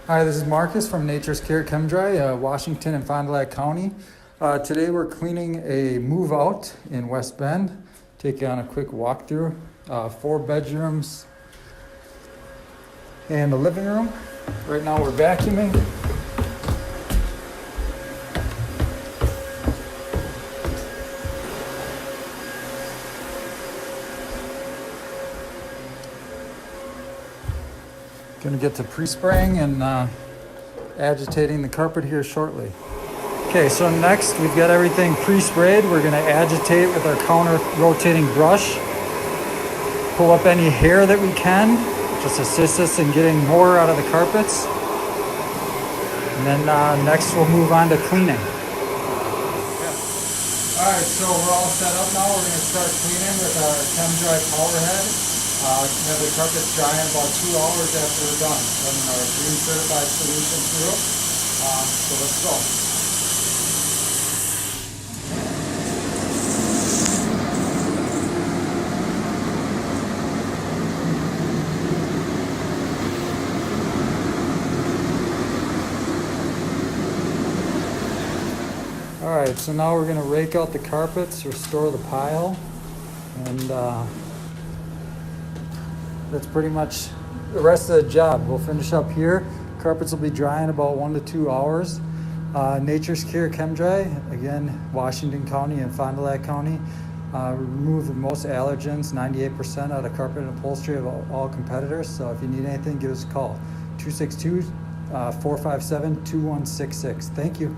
Hi, this is Marcus from Nature's Care ChemDry, Washington and Fond du Lac County. Today we're cleaning a move out in West Bend. Take you on a quick walkthrough. 4 bedrooms and a living room. Right now we're vacuuming. Going to get to pre-spraying and agitating the carpet here shortly. Okay, so next we've got everything pre-sprayed. We're going to agitate with our counter rotating brush. Pull up any hair that we can. Just assist us in getting more out of the carpets. And then next we'll move on to cleaning. Alright, so we're all set up now. We're going to start cleaning with our Chem-Dry power head. Have the carpets dry in about 2 hours after we're done. Running our green certified solution through. So let's go. Alright, so now we're going to rake out the carpets, restore the pile, and that's pretty much the rest of the job. We'll finish up here. Carpets will be dry in about 1 to 2 hours. Nature's Care ChemDry, again, Washington County and Fond du Lac County. Remove most allergens, 98% out of carpet and upholstery of all competitors. So if you need anything, give us a call. 262-457-2166. Thank you.